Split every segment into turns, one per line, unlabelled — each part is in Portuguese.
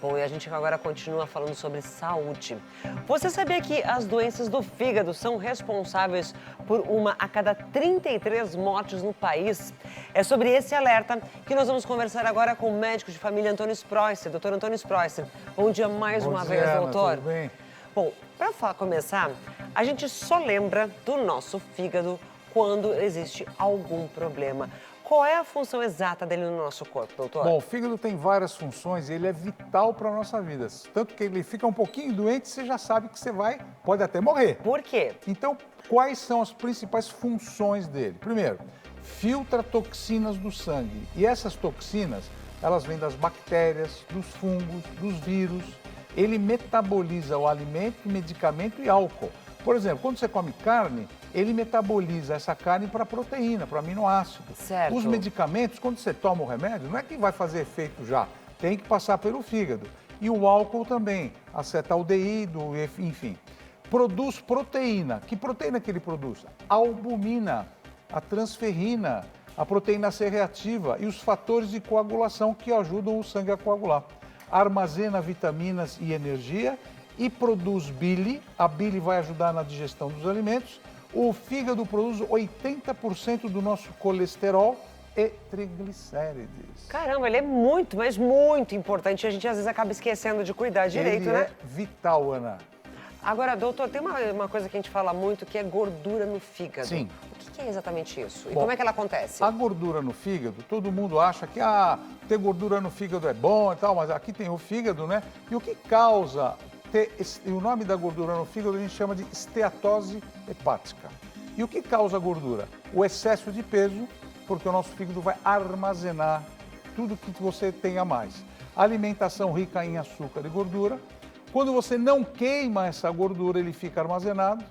Bom, e a gente agora continua falando sobre saúde. Você sabia que as doenças do fígado são responsáveis por uma a cada 33 mortes no país? É sobre esse alerta que nós vamos conversar agora com o médico de família Antônio Spreuser, doutor Antônio Spreuser. Bom dia mais uma vez,
Ana,
doutor.
tudo bem?
Bom, para começar, a gente só lembra do nosso fígado quando existe algum problema. Qual é a função exata dele no nosso corpo, doutor?
Bom, o fígado tem várias funções e ele é vital para a nossa vida. Tanto que ele fica um pouquinho doente, você já sabe que você pode até morrer.
Por quê?
Então, quais são as principais funções dele? Primeiro, filtra toxinas do sangue. E essas toxinas, elas vêm das bactérias, dos fungos, dos vírus. Ele metaboliza o alimento, medicamento e álcool. Por exemplo, quando você come carne, ele metaboliza essa carne para proteína, para aminoácido.
Certo.
Os medicamentos, quando você toma o remédio, não é que vai fazer efeito já, tem que passar pelo fígado. E o álcool também, acetaldeído, enfim. Produz proteína. Que proteína que ele produz? A albumina, a transferrina, a proteína C reativa e os fatores de coagulação que ajudam o sangue a coagular. Armazena vitaminas e energia e produz bile. A bile vai ajudar na digestão dos alimentos. O fígado produz 80% do nosso colesterol e triglicérides.
Caramba, ele é muito, mas muito importante. A gente às vezes acaba esquecendo de cuidar direito,
Ele
né?
é vital, Ana.
Agora, doutor, tem uma coisa que a gente fala muito que é gordura no fígado.
Sim.
O que é exatamente isso? E
Bom,
como é que ela acontece?
A gordura no fígado, todo mundo acha que ter gordura no fígado é bom e tal, mas aqui tem o fígado, né? E o que causa o nome da gordura no fígado a gente chama de esteatose hepática. E o que causa a gordura? O excesso de peso, porque o nosso fígado vai armazenar tudo que você tem a mais. Alimentação rica em açúcar e gordura. Quando você não queima essa gordura, ele fica armazenado.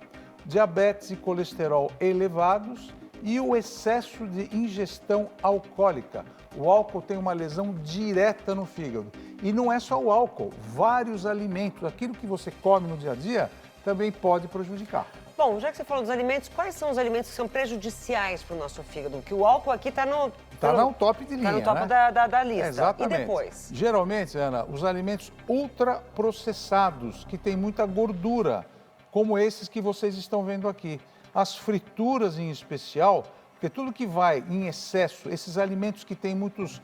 Diabetes e colesterol elevados e o excesso de ingestão alcoólica. O álcool tem uma lesão direta no fígado. E não é só o álcool, vários alimentos, aquilo que você come no dia a dia, também pode prejudicar.
Bom, já que você falou dos alimentos, quais são os alimentos que são prejudiciais para o nosso fígado? Porque o álcool aqui está no...
Está no top de linha,
Está no topo,
né?
da lista.
Exatamente.
E depois?
Geralmente, Ana, os alimentos ultraprocessados, que têm muita gordura, como esses que vocês estão vendo aqui. As frituras em especial, porque tudo que vai em excesso, esses alimentos que têm muitos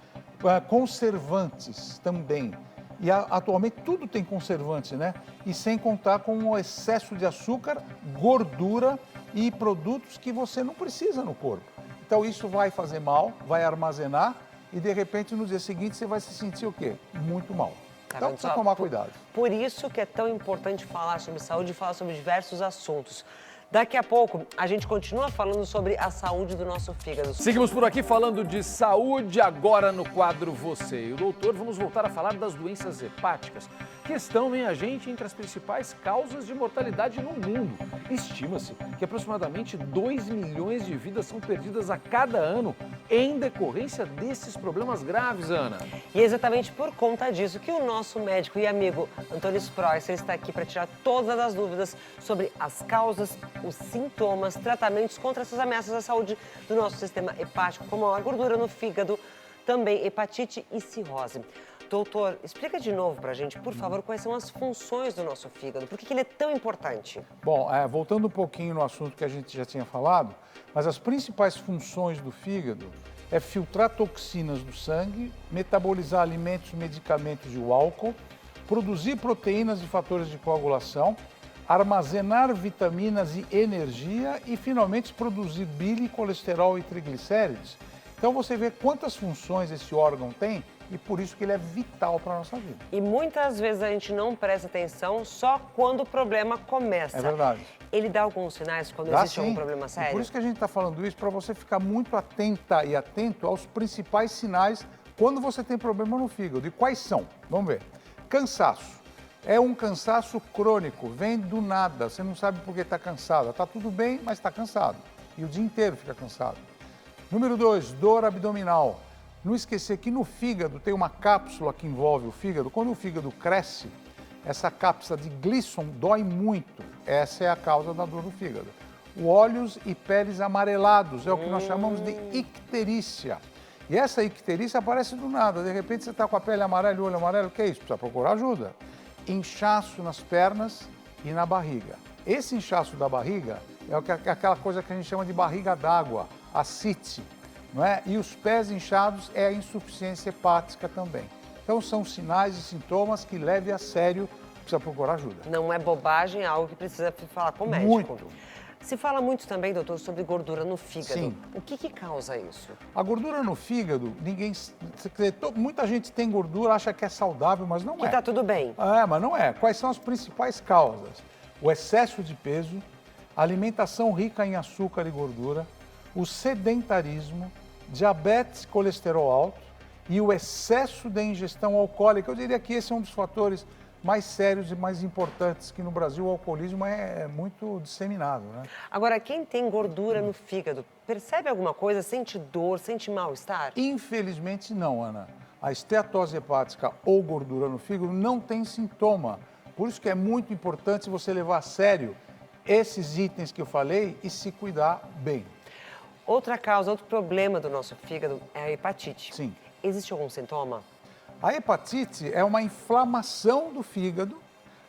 conservantes também. E atualmente tudo tem conservante, né? E sem contar com o excesso de açúcar, gordura e produtos que você não precisa no corpo. Então isso vai fazer mal, vai armazenar e de repente no dia seguinte você vai se sentir o quê? Muito mal. Então precisa tomar cuidado.
Por isso que é tão importante falar sobre saúde e falar sobre diversos assuntos. Daqui a pouco, a gente continua falando sobre a saúde do nosso fígado.
Seguimos por aqui falando de saúde, agora no quadro Você e o Doutor. Vamos voltar a falar das doenças hepáticas, que estão, minha gente, entre as principais causas de mortalidade no mundo. Estima-se que aproximadamente 2 milhões de vidas são perdidas a cada ano em decorrência desses problemas graves, Ana.
E é exatamente por conta disso que o nosso médico e amigo Antônio Spreuser está aqui para tirar todas as dúvidas sobre as causas, os sintomas, tratamentos contra essas ameaças à saúde do nosso sistema hepático, como a gordura no fígado, também hepatite e cirrose. Doutor, explica de novo para a gente, por favor, quais são as funções do nosso fígado, por que ele é tão importante?
Bom, voltando um pouquinho no assunto que a gente já tinha falado, mas as principais funções do fígado é filtrar toxinas do sangue, metabolizar alimentos, medicamentos e o álcool, produzir proteínas e fatores de coagulação, armazenar vitaminas e energia e, finalmente, produzir bile, colesterol e triglicérides. Então, você vê quantas funções esse órgão tem e por isso que ele é vital para a nossa vida.
E muitas vezes a gente não presta atenção só quando o problema começa.
É verdade.
Ele dá alguns sinais quando
Dá,
existe
sim.
algum problema sério?
E por isso que a gente está falando isso, para você ficar muito atenta e atento aos principais sinais quando você tem problema no fígado. E quais são? Vamos ver. Cansaço. É um cansaço crônico, vem do nada, você não sabe por que está cansado. Está tudo bem, mas está cansado. E o dia inteiro fica cansado. Número 2, dor abdominal. Não esquecer que no fígado tem uma cápsula que envolve o fígado. Quando o fígado cresce, essa cápsula de Gleason dói muito. Essa é a causa da dor no fígado. Olhos e peles amarelados, é o que nós chamamos de icterícia. E essa icterícia aparece do nada. De repente você está com a pele amarela e o olho amarelo, o que é isso? Precisa procurar ajuda. Inchaço nas pernas e na barriga. Esse inchaço da barriga é aquela coisa que a gente chama de barriga d'água, ascite, não é? E os pés inchados é a insuficiência hepática também. Então são sinais e sintomas que leve a sério, precisa procurar ajuda.
Não é bobagem, é algo que precisa falar com o médico.
Muito.
Se fala muito também, doutor, sobre gordura no fígado.
Sim.
O que causa isso?
A gordura no fígado, muita gente tem gordura, acha que é saudável, mas não
Que
é.
tá tudo bem.
É, mas não é. Quais são as principais causas? O excesso de peso, alimentação rica em açúcar e gordura, o sedentarismo, diabetes, colesterol alto e o excesso de ingestão alcoólica. Eu diria que esse é um dos fatores mais sérios e mais importantes, que no Brasil o alcoolismo é muito disseminado, né?
Agora, quem tem gordura no fígado, percebe alguma coisa? Sente dor, sente mal-estar?
Infelizmente não, Ana. A esteatose hepática ou gordura no fígado não tem sintoma. Por isso que é muito importante você levar a sério esses itens que eu falei e se cuidar bem.
Outra causa, outro problema do nosso fígado é a hepatite.
Sim.
Existe algum sintoma?
A hepatite é uma inflamação do fígado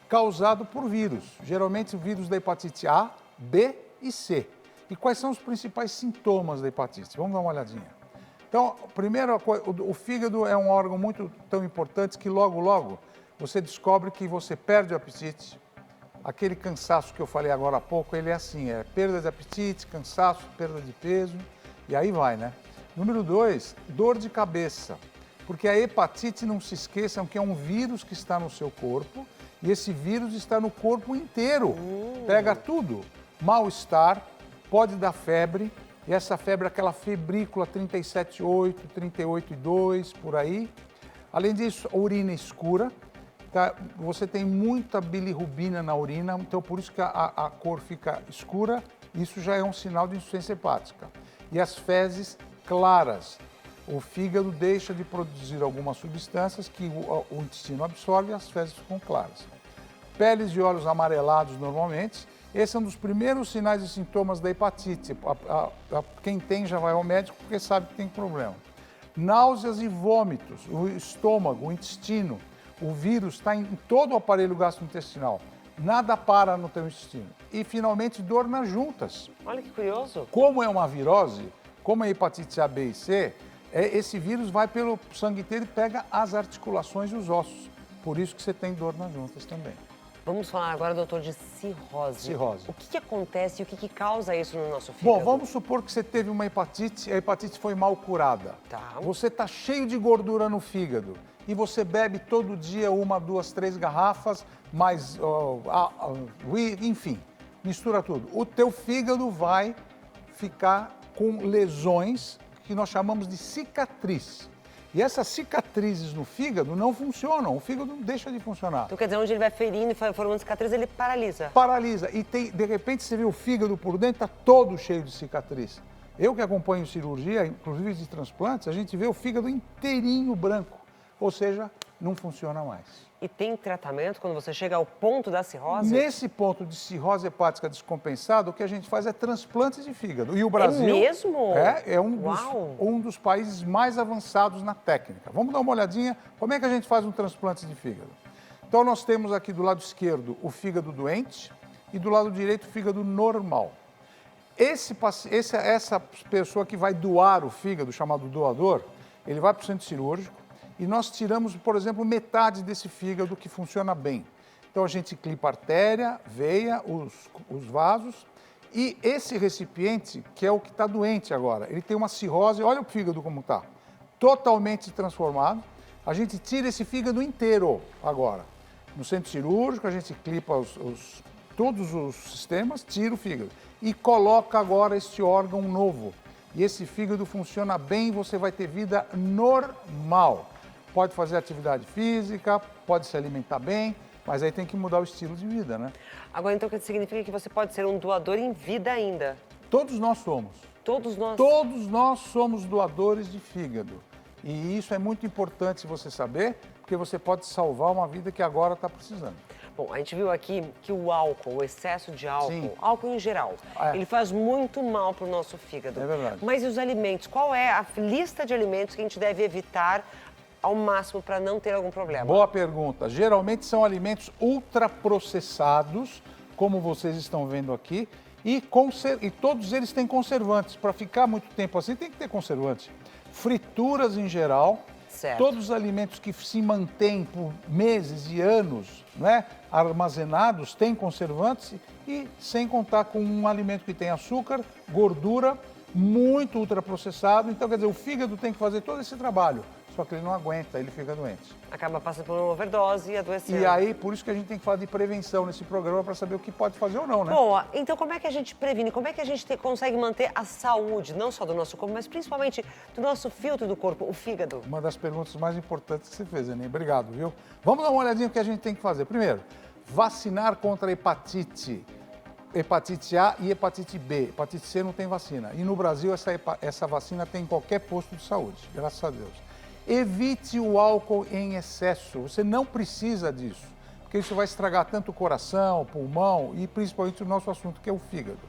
causado por vírus, geralmente o vírus da hepatite A, B e C. E quais são os principais sintomas da hepatite? Vamos dar uma olhadinha. Então, primeiro, o fígado é um órgão muito tão importante que logo você descobre que você perde o apetite. Aquele cansaço que eu falei agora há pouco, ele é assim, é perda de apetite, cansaço, perda de peso, e aí vai, né? Número 2, dor de cabeça. Porque a hepatite, não se esqueçam que é um vírus que está no seu corpo e esse vírus está no corpo inteiro. Pega tudo. Mal-estar, pode dar febre, e essa febre é aquela febrícula 37,8, 38,2, por aí. Além disso, a urina escura. Tá? Você tem muita bilirrubina na urina, então por isso que a cor fica escura. Isso já é um sinal de insuficiência hepática. E as fezes claras. O fígado deixa de produzir algumas substâncias que o intestino absorve e as fezes ficam claras. Peles e olhos amarelados normalmente. Esse é um dos primeiros sinais e sintomas da hepatite. Quem tem já vai ao médico porque sabe que tem problema. Náuseas e vômitos, o estômago, o intestino. O vírus está em todo o aparelho gastrointestinal. Nada para no teu intestino. E, finalmente, dor nas juntas.
Olha que curioso.
Como é uma virose, como é hepatite A, B e C, esse vírus vai pelo sangue inteiro e pega as articulações e os ossos. Por isso que você tem dor nas juntas também.
Vamos falar agora, doutor, de cirrose.
Cirrose.
O que acontece e o que causa isso no nosso fígado?
Bom, vamos supor que você teve uma hepatite, a hepatite foi mal curada.
Tá.
Você está cheio de gordura no fígado e você bebe todo dia 1, 2, 3 garrafas, mais, enfim, mistura tudo. O teu fígado vai ficar com lesões que nós chamamos de cicatriz. E essas cicatrizes no fígado não funcionam, o fígado deixa de funcionar.
Então quer dizer, onde ele vai ferindo e formando cicatriz, ele paralisa.
Paralisa. E de repente você vê o fígado por dentro, está todo cheio de cicatriz. Eu que acompanho cirurgia, inclusive de transplantes, a gente vê o fígado inteirinho branco. Ou seja, não funciona mais.
E tem tratamento quando você chega ao ponto da cirrose?
Nesse ponto de cirrose hepática descompensada, o que a gente faz é transplantes de fígado. E o Brasil
mesmo?
é um dos países mais avançados na técnica. Vamos dar uma olhadinha como é que a gente faz um transplante de fígado. Então nós temos aqui do lado esquerdo o fígado doente e do lado direito o fígado normal. Essa pessoa que vai doar o fígado, chamado doador, ele vai para o centro cirúrgico, e nós tiramos, por exemplo, metade desse fígado que funciona bem. Então a gente clipa a artéria, veia, os vasos, e esse recipiente, que é o que está doente agora, ele tem uma cirrose, olha o fígado como está, totalmente transformado. A gente tira esse fígado inteiro agora. No centro cirúrgico, a gente clipa todos os sistemas, tira o fígado e coloca agora este órgão novo. E esse fígado funciona bem e você vai ter vida normal. Pode fazer atividade física, pode se alimentar bem, mas aí tem que mudar o estilo de vida, né?
Agora, então, o que significa que você pode ser um doador em vida ainda?
Todos nós somos.
Todos nós?
Todos nós somos doadores de fígado. E isso é muito importante você saber, porque você pode salvar uma vida que agora está precisando.
Bom, a gente viu aqui que o álcool, o excesso de álcool,
Sim.
álcool em geral, ele faz muito mal para o nosso fígado.
É verdade.
Mas e os alimentos? Qual é a lista de alimentos que a gente deve evitar ao máximo para não ter algum problema?
Boa pergunta. Geralmente são alimentos ultraprocessados, como vocês estão vendo aqui, e todos eles têm conservantes. Para ficar muito tempo assim, tem que ter conservantes. Frituras em geral,
Certo.
todos os alimentos que se mantêm por meses e anos, né, armazenados, têm conservantes, e sem contar com um alimento que tem açúcar, gordura, muito ultraprocessado. Então, quer dizer, o fígado tem que fazer todo esse trabalho, só que ele não aguenta, ele fica doente.
Acaba passando por uma overdose e adoecendo.
E aí, por isso que a gente tem que falar de prevenção nesse programa, para saber o que pode fazer ou não, né?
Boa, então como é que a gente previne? Como é que a gente consegue manter a saúde, não só do nosso corpo, mas principalmente do nosso filtro do corpo, o fígado?
Uma das perguntas mais importantes que você fez, Aninha. Obrigado, viu? Vamos dar uma olhadinha no que a gente tem que fazer. Primeiro, vacinar contra a hepatite A e hepatite B. Hepatite C não tem vacina. E no Brasil, essa vacina tem em qualquer posto de saúde, graças a Deus. Evite o álcool em excesso. Você não precisa disso, porque isso vai estragar tanto o coração, o pulmão e principalmente o nosso assunto, que é o fígado.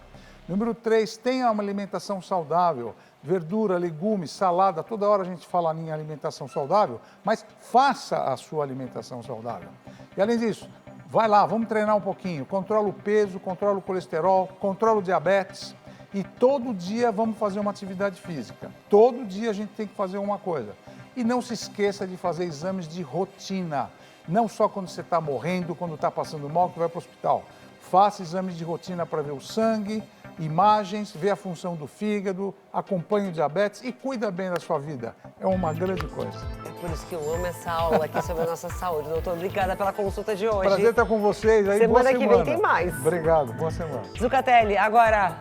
Número 3, tenha uma alimentação saudável. Verdura, legumes, salada. Toda hora a gente fala em alimentação saudável, mas faça a sua alimentação saudável. E além disso, vai lá, vamos treinar um pouquinho. Controla o peso, controla o colesterol, controla o diabetes. E todo dia vamos fazer uma atividade física. Todo dia a gente tem que fazer uma coisa. E não se esqueça de fazer exames de rotina. Não só quando você está morrendo, quando está passando mal, que vai para o hospital. Faça exames de rotina para ver o sangue, imagens, ver a função do fígado, acompanhe o diabetes e cuida bem da sua vida. É uma grande coisa.
É por isso que eu amo essa aula aqui sobre a nossa saúde. Doutor, obrigada pela consulta de hoje.
Prazer estar com vocês. Aí,
Semana
boa
que vem tem mais.
Obrigado, boa semana.
Zucatelli, agora,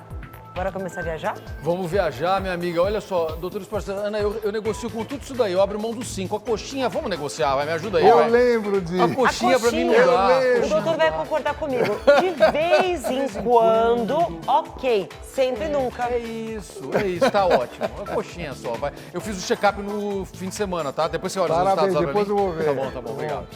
bora começar a viajar?
Vamos viajar, minha amiga. Olha só, doutor Esporte, Ana, eu negocio com tudo isso daí. Eu abro mão dos 5. A coxinha, vamos negociar, vai, me ajuda aí.
Eu
vai.
lembro disso.
A coxinha pra mim não
coxinha,
dá.
O doutor vai concordar comigo. De vez em quando, ok. Sempre nunca.
É isso, tá ótimo. Uma coxinha só, vai. Eu fiz o check-up no fim de semana, tá? Depois você olha os
Parabéns,
resultados lá pra
depois
mim.
eu vou ver.
Tá bom, obrigado.